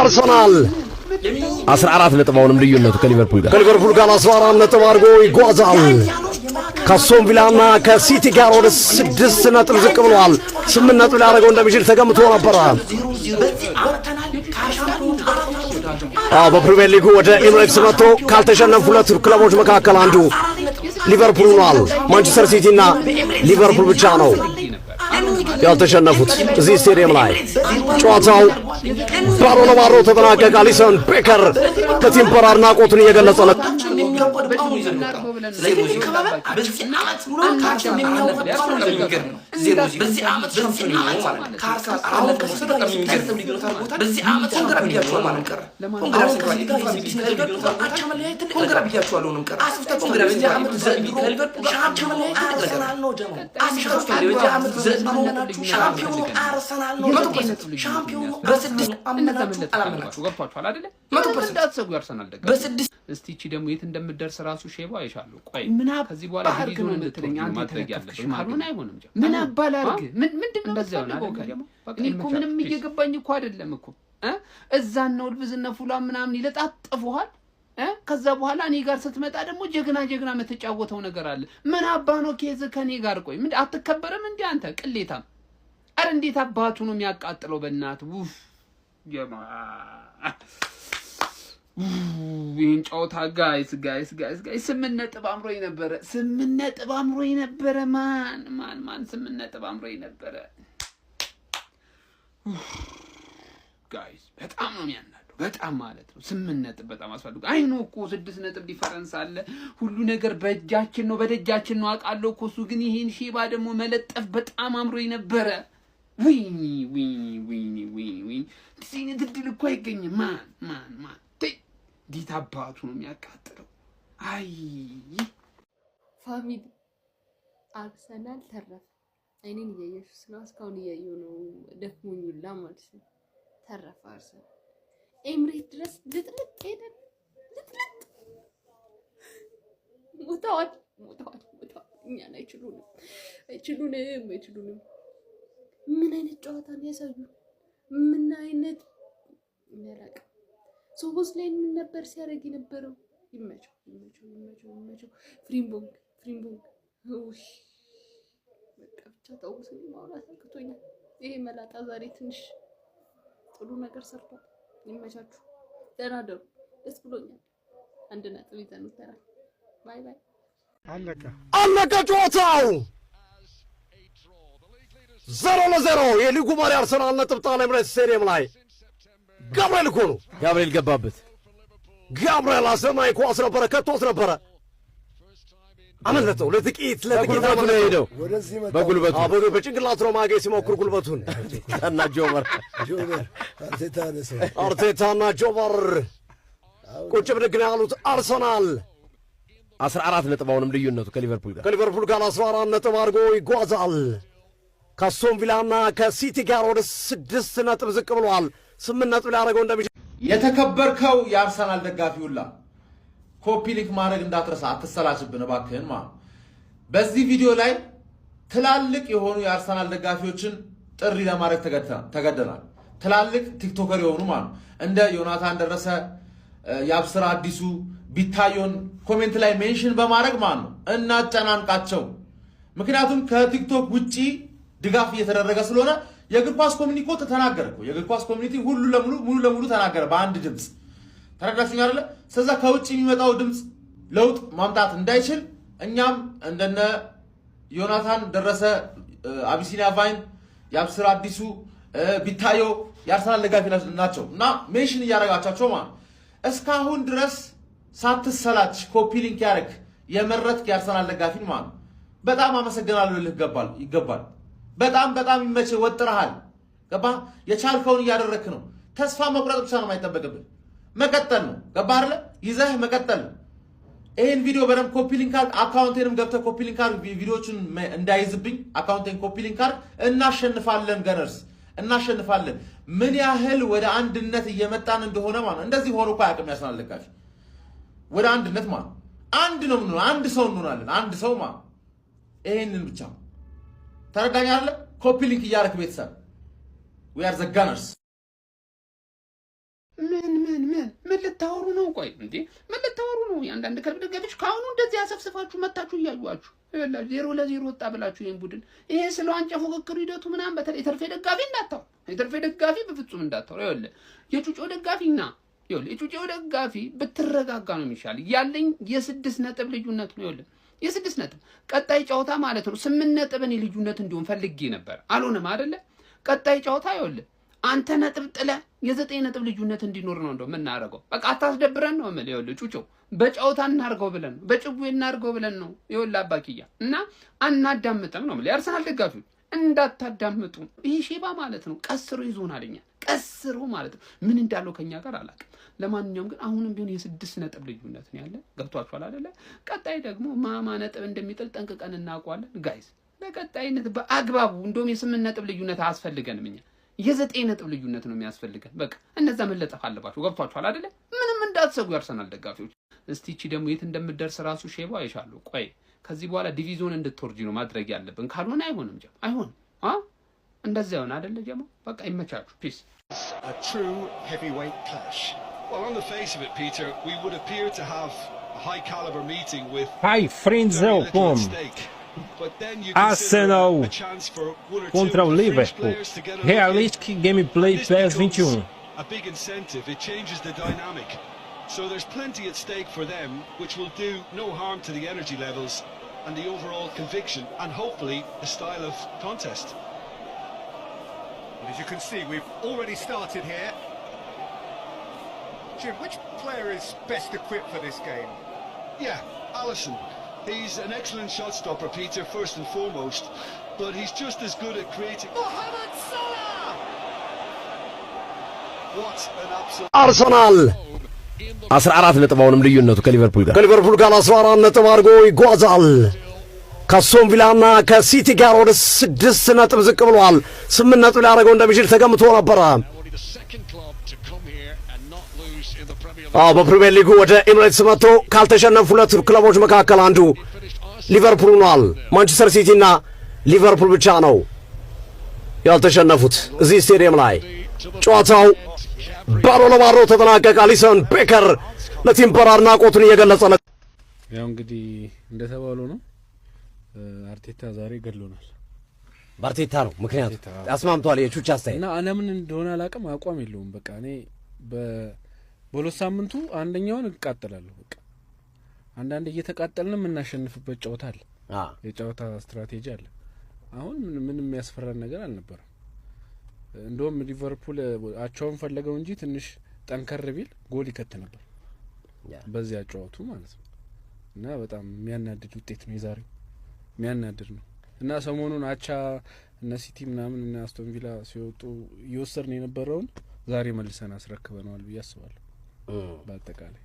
አርሰናል 14 ነጥብ አሁንም ልዩነቱ ከሊቨርፑል ጋር 14 ነጥብ አድርጎ ይጓዛል። ከአስቶን ቪላና ከሲቲ ጋር ወደ 6 ነጥብ ዝቅ ብሏል። 8 ነጥብ ሊያደርገው እንደሚችል ተገምቶ ነበረ። በፕሪሚየር ሊጉ ወደ ኤምሬትስ መጥቶ ካልተሸነፉ ሁለት ክለቦች መካከል አንዱ ሊቨርፑል ሆኗል። ማንቸስተር ሲቲ እና ሊቨርፑል ብቻ ነው ያልተሸነፉት እዚህ ስቴዲየም ላይ። ጨዋታው ባሮ ለባሮ ተጠናቀቀ። አሊሰን ቤከር ለቲምበር አድናቆቱን እየገለጸ ነው። ሻምፒዮኑ አርሰናል ነው። 100% ሻምፒዮኑ በስድስት አላመናችሁ ገብቷችኋል አይደለ? 100% እንዳትሰጉ አርሰናል ደጋ በስድስት እስቲ እቺ ደግሞ የት እንደምትደርስ ራሱ ሼባ አይሻለሁ። ቆይ ከዚህ በኋላ ዲቪዥን እንድትለኝ አንተ ማድረግ ያለሽ ካልሆነ አይሆንም። ምን አባል አድርግ ምንድነው እንደዚህ ነው። እኔ እኮ ምንም እየገባኝ እኮ አይደለም እኮ እዛን ነው ልብዝና ፉላ ምናምን ይለጣጥፉሃል። ከዛ በኋላ እኔ ጋር ስትመጣ ደግሞ ጀግና የምትጫወተው ነገር አለ። ምን አባ ነው ከዚህ ከኔ ጋር ቆይ ምን አትከበረም እንዴ አንተ ቅሌታም? አረ እንዴት አባቱ ነው የሚያቃጥለው በእናት ውፍ የማ ይሄን ጨዋታ ጋይስ 8 ነጥብ አምሮኝ ነበረ። 8 ነጥብ አምሮኝ ነበረ። ማን 8 ነጥብ አምሮኝ ነበረ ጋይስ። በጣም ነው የሚያናደው በጣም ማለት ነው። 8 ነጥብ በጣም አስፈልጉ። አይኑ እኮ 6 ነጥብ ዲፈረንስ አለ። ሁሉ ነገር በእጃችን ነው በደጃችን ነው አውቃለሁ እኮ እሱ ግን ይሄን ሼባ ደግሞ መለጠፍ በጣም አምሮኝ ነበረ። ዊኒ ዲሲን ድድል እኮ አይገኝም። ማን ዲታ አባቱ ነው የሚያቃጥለው። አይ ፋሚሊ አርሰናል ተረፈ። አይኔን እያየሽው ነው። እስካሁን እያየሁ ነው ደክሞኝላ ማለት ነው። ተረፈ አርሰናል ኤምሬት ድረስ ልጥልጥ ሄደ። ልጥልጥ ሞታዋል። እኛን አይችሉንም። ምን አይነት ጨዋታ ነው ያሳዩ? ምን አይነት ነራቅ ሶቦስ ላይ ምን ነበር ሲያደርግ የነበረው? ይመቸው ፍሪምቦንግ ውይ በቃ ብቻ ተውስኝ ማውራት አቅቶኛል። ይሄ መላጣ ዛሬ ትንሽ ጥሩ ነገር ሰርቷል። ይመቻችሁ። ደህና ደሩ። ደስ ብሎኛል። 1 ነጥብ ይዘን እንሰራለን። ባይ አለቀ ጨዋታው 0-0 የሊጉ መሪ አርሰናል ነጥብ ጣለ። ኤምሬትስ ስቴዲየም ላይ ጋብርኤል እኮ ነው ጋብርኤል ገባበት። ጋብርኤል አስደናቂ ኳስ ነበረ፣ ከቶት ነበረ፣ አመለጠው። ለጥቂት ነው ሄደው በጉልበቱ በጭንቅላቱ ነው ማገኝ ሲሞክር ጉልበቱን እና ጆቨር አርቴታና ጆቨር ቁጭ ብድግ ነው ያሉት። አርሰናል 14 ነጥብ አሁንም ልዩነቱ ከሊቨርፑል ጋር 14 ነጥብ አድርጎ ይጓዛል። ከአስቶን ቪላና ከሲቲ ጋር ወደ 6 ነጥብ ዝቅ ብሏል። 8 ነጥብ ሊያደርገው እንደሚችል የተከበርከው የአርሰናል ደጋፊ ሁላ ኮፒ ሊንክ ማድረግ እንዳትረሳ፣ አትሰላችብን እባክህን ማለት። በዚህ ቪዲዮ ላይ ትላልቅ የሆኑ የአርሰናል ደጋፊዎችን ጥሪ ለማድረግ ተገደናል። ትላልቅ ቲክቶከር የሆኑ ማለት እንደ ዮናታን ደረሰ፣ ያብስራ አዲሱ፣ ቢታዮን ኮሜንት ላይ ሜንሽን በማድረግ ማለት ነው እናጨናንቃቸው። ምክንያቱም ከቲክቶክ ውጪ ድጋፍ እየተደረገ ስለሆነ የእግር ኳስ ኮሚኒቲ እኮ ተናገረ እኮ የእግር ኳስ ኮሚኒቲ ሙሉ ለሙሉ ተናገረ በአንድ ድምጽ። ተረዳችሁኝ አይደለ? ስለዛ ከውጪ የሚመጣው ድምጽ ለውጥ ማምጣት እንዳይችል እኛም እንደነ ዮናታን ደረሰ፣ አቢሲኒያ ቫይን፣ ያብስራ አዲሱ፣ ቢታዮ የአርሰናል ደጋፊ ናቸው እና ሜንሽን እያደረጋቻቸው ማለት እስካሁን ድረስ ሳትሰላች ኮፒ ሊንክ ያደርግ የመረጥክ የአርሰናል ደጋፊ ማለት በጣም አመሰግናለሁ ልልህ ይገባል። በጣም ይመችህ፣ ወጥረሃል። ገባ? የቻልከውን እያደረክ ነው። ተስፋ መቁረጥ ብቻ ነው የማይጠበቅብህ፣ መቀጠል ነው። ገባ አይደለ? ይዘህ መቀጠል። ይሄን ቪዲዮ በደንብ ኮፒ ሊንክ አድርግ። አካውንቴንም ገብተህ ኮፒ ሊንክ አድርግ። ቪዲዮቹን እንዳይዝብኝ አካውንቴን ኮፒ ሊንክ አድርግ። እናሸንፋለን፣ ገነርስ እናሸንፋለን። ምን ያህል ወደ አንድነት እየመጣን እንደሆነ ማለት እንደዚህ ሆኖ እኮ አያውቅም ያርሰናል ደጋፊ። ወደ አንድነት ማለት አንድ ነው የምንሆነው፣ አንድ ሰው እንሆናለን። አንድ ሰው ማለት ይሄንን ብቻ ተረዳኝ አይደለ? ኮፒ ሊንክ እያደረክ ቤተሰብ we are the gunners ምን ልታወሩ ነው? ቆይ እንዴ ምን ልታወሩ ነው? ያንዳንድ ከልብ ደጋፊዎች ካሁኑ እንደዚህ ያሰፍስፋችሁ መታችሁ እያዩአችሁ ይላል 0-0 ወጣ ብላችሁ ይሄን ቡድን ይሄ ስለ ዋንጫ ፉክክር ሂደቱ ምናምን በተለይ ተርፌ ደጋፊ እንዳታው የተርፌ ደጋፊ በፍጹም እንዳታው ይኸውልህ የጩጮ ደጋፊና ይኸውልህ የጩጮ ደጋፊ ብትረጋጋ ነው የሚሻል ያለኝ የ6 ነጥብ ልዩነት ነው ይኸውልህ የ6 ነጥብ ቀጣይ ጨዋታ ማለት ነው 8 ነጥብ እኔ ልዩነት እንዲሆን ፈልጌ ነበር አልሆነም አይደለ ቀጣይ ጨዋታ ይኸውልህ አንተ ነጥብ ጥለ የ9 ነጥብ ልዩነት እንዲኖር ነው እንደው ምን እናደርገው በቃ አታስደብረን ነው ማለት ይኸውልህ ጩጮ በጨዋታ እናርገው ብለን ነው በጭቡ እናርገው ብለን ነው ይኸውልህ አባኪያ እና አናዳምጥም ነው ማለት የአርሰናል ደጋፊዎች እንዳታዳምጡ ይሄ ሼባ ማለት ነው ቀስሮ ይዞናልኛ ቀስሮ ማለት ነው ምን እንዳለው ከኛ ጋር አላውቅም ለማንኛውም ግን አሁንም ቢሆን የ6 ነጥብ ልዩነት ነው ያለ ገብቷችኋል አይደለ ቀጣይ ደግሞ ማማ ነጥብ እንደሚጥል ጠንቅቀን እናውቀዋለን ጋይስ ለቀጣይነት በአግባቡ እንደውም የ8 ነጥብ ልዩነት አያስፈልገንም እኛ የ9 ነጥብ ልዩነት ነው የሚያስፈልገን በቃ እነዛ መለጠፍ አለባችሁ ገብቷችኋል አይደለ ምንም እንዳትሰጉ ያርሰናል ደጋፊዎች እስቲ እቺ ደግሞ የት እንደምትደርስ ራሱ ሼባ አይሻሉ ቆይ ከዚህ በኋላ ዲቪዥን እንድትወርጂ ነው ማድረግ ያለብን ካልሆነ አይሆንም ጀማ አይሆንም እንደዛ ይሆን አይደለ ጀማ በቃ ይመቻችሁ ፒስ a true heavyweight clash. Well, on the face of it, Peter, we would appear to have a high caliber meeting with Hi, Frenzel com Arsenal contra o Liverpool. Realistic Gameplay PES 21. A big incentive. It changes the dynamic. So there's plenty at stake for them, which will do no harm to the energy levels and the overall conviction and hopefully the style of contest. As you can see, we've already started here. Jim, which player is best equipped for this game? Yeah, Alisson. He's an excellent shot stopper, Peter, first and foremost, but he's just as good at creating... Mohamed Salah! What an absolute... አርሰናል 14 ነጥብ አሁንም ልዩነቱ ከሊቨርፑል ጋር 14 ነጥብ አድርጎ ይጓዛል ከአስቶን ቪላና ከሲቲ ጋር ወደ 6 ነጥብ ዝቅ ብሏል 8 ነጥብ ሊያደርገው እንደሚችል ተገምቶ ነበረ በፕሪሚየር ሊጉ ወደ ኤሚሬትስ መጥቶ ካልተሸነፉ ሁለት ክለቦች መካከል አንዱ ሊቨርፑል ሆኗል ማንቸስተር ሲቲና ሊቨርፑል ብቻ ነው ያልተሸነፉት እዚህ ስቴዲየም ላይ ጨዋታው ባሮ ለባሮ ተጠናቀቀ አሊሰን ቤከር ለቲምበር አድናቆቱን እየገለጸ ነው ያው እንግዲህ እንደተባለው ነው አርቴታ ዛሬ ገድሎናል በአርቴታ ነው ምክንያቱ አስማምቷል የቹቻ ስታይል እና ለምን እንደሆነ አላውቅም አቋም የለውም በቃ እኔ በሁለት ሳምንቱ አንደኛውን እቃጠላለሁ በቃ አንዳንዴ እየተቃጠልን የምናሸንፍበት ጨዋታ አለ የጨዋታ ስትራቴጂ አለ አሁን ምንም የሚያስፈራን ነገር አልነበረም እንደውም ሊቨርፑል አቻውን ፈለገው እንጂ ትንሽ ጠንከር ቢል ጎል ይከት ነበር በዚያ ጨዋቱ ማለት ነው እና በጣም የሚያናድድ ውጤት ነው የዛሬው የሚያናድድ ነው እና ሰሞኑን አቻ እነ ሲቲ ምናምን እና አስቶን ቪላ ሲወጡ ይወሰርን የነበረውን ዛሬ መልሰን አስረክበናል ብዬ አስባለሁ በአጠቃላይ